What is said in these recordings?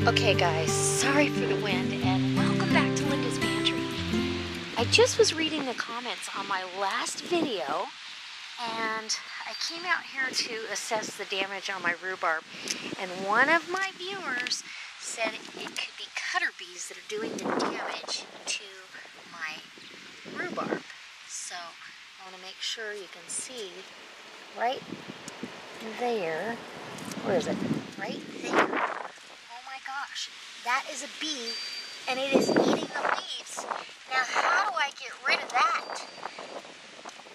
Okay guys, sorry for the wind and welcome back to Linda's Pantry. I just was reading the comments on my last video and I came out here to assess the damage on my rhubarb, and one of my viewers said it could be cutter bees that are doing the damage to my rhubarb. So I want to make sure you can see right there. Where is it? Right there. Gosh, that is a bee and it is eating the leaves. Now how do I get rid of that?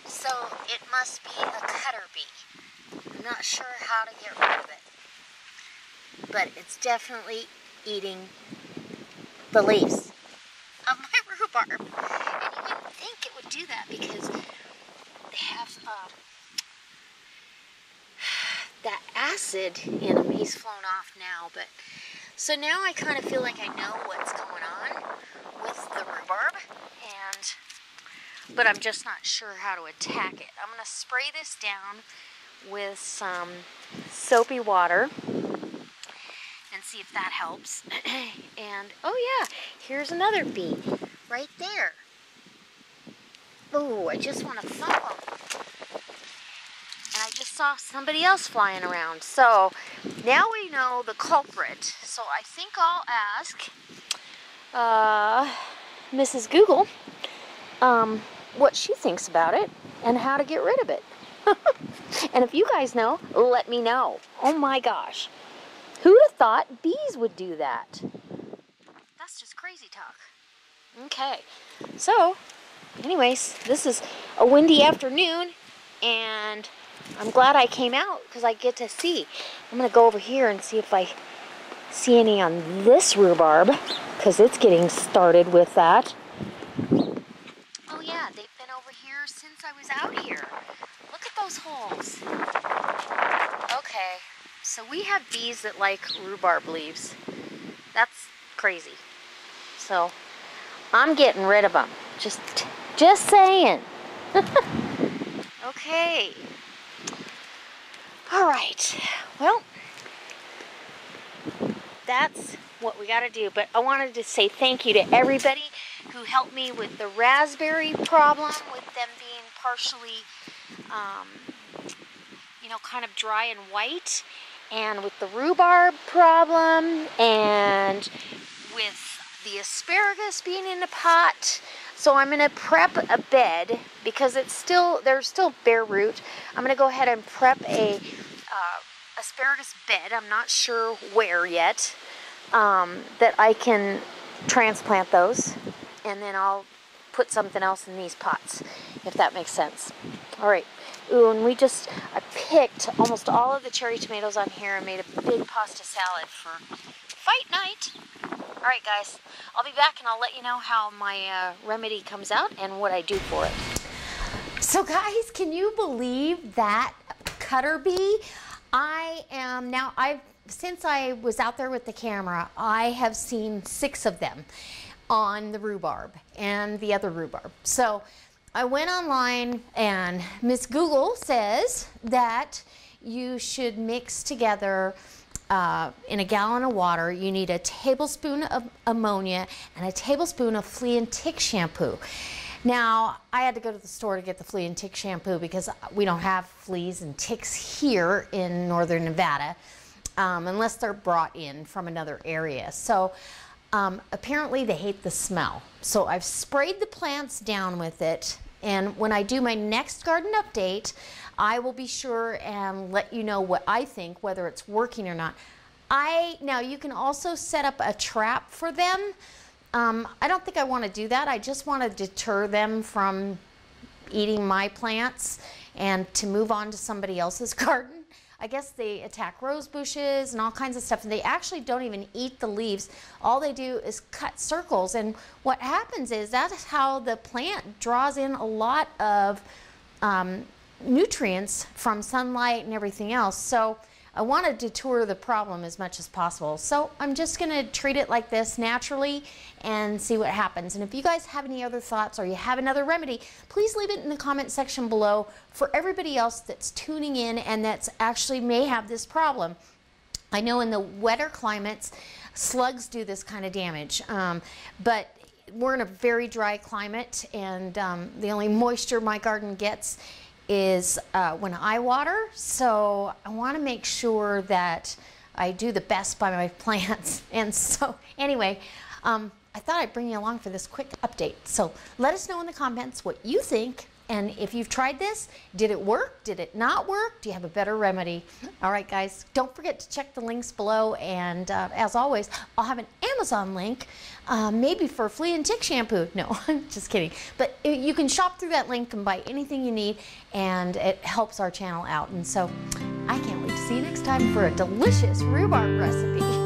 So it must be a cutter bee. I'm not sure how to get rid of it, but it's definitely eating the leaves of my rhubarb. And you wouldn't think it would do that because they have that acid in them. He's flown off now, but so now I kind of feel like I know what's going on with the rhubarb, but I'm just not sure how to attack it. I'm going to spray this down with some soapy water and see if that helps. And oh yeah, here's another bee right there. Oh, I just want to thump them. And I just saw somebody else flying around. So now we know the culprit. So I think I'll ask Mrs. Google what she thinks about it and how to get rid of it. And if you guys know, let me know. Oh my gosh. Who'd have thought bees would do that? That's just crazy talk. Okay. So, anyways, this is a windy afternoon and I'm glad I came out because I get to see. I'm going to go over here and see if I see any on this rhubarb because it's getting started with that. Oh yeah, they've been over here since I was out here. Look at those holes. Okay, so we have bees that like rhubarb leaves. That's crazy. So I'm getting rid of them. Just saying. Okay. All right, well, that's what we got to do. But I wanted to say thank you to everybody who helped me with the raspberry problem, with them being partially, kind of dry and white, and with the rhubarb problem, and with the asparagus being in a pot. So I'm going to prep a bed because there's still bare root. I'm going to go ahead and prep a asparagus bed. I'm not sure where yet, that I can transplant those, and then I'll put something else in these pots, if that makes sense. All right. Ooh, and I picked almost all of the cherry tomatoes on here and made a big pasta salad for fight night. All right, guys, I'll be back and I'll let you know how my remedy comes out and what I do for it. So guys, can you believe that cutter bee? Since I was out there with the camera, I have seen 6 of them on the rhubarb and the other rhubarb. So I went online and Miss Google says that you should mix together in a gallon of water, you need a tablespoon of ammonia and a tablespoon of flea and tick shampoo. Now, I had to go to the store to get the flea and tick shampoo because we don't have fleas and ticks here in northern Nevada, unless they're brought in from another area. So apparently they hate the smell. So I've sprayed the plants down with it, and when I do my next garden update, I will be sure and let you know what I think, whether it's working or not. Now you can also set up a trap for them. I don't think I want to do that. I just want to deter them from eating my plants and to move on to somebody else's garden. I guess they attack rose bushes and all kinds of stuff, and they actually don't even eat the leaves. All they do is cut circles, and what happens is that's how the plant draws in a lot of nutrients from sunlight and everything else. So I want to deter the problem as much as possible. So I'm just going to treat it like this naturally and see what happens. And if you guys have any other thoughts or you have another remedy, please leave it in the comment section below for everybody else that's tuning in and that's actually may have this problem. I know in the wetter climates, slugs do this kind of damage. But we're in a very dry climate, and the only moisture my garden gets is when I water. So I want to make sure that I do the best by my plants. And so anyway, I thought I'd bring you along for this quick update. So let us know in the comments what you think, and if you've tried this, did it work? Did it not work? Do you have a better remedy? All right, guys, don't forget to check the links below, and as always, I'll have an Amazon link, maybe for flea and tick shampoo. No, just kidding. But you can shop through that link and buy anything you need, and it helps our channel out. And so I can't wait to see you next time for a delicious rhubarb recipe.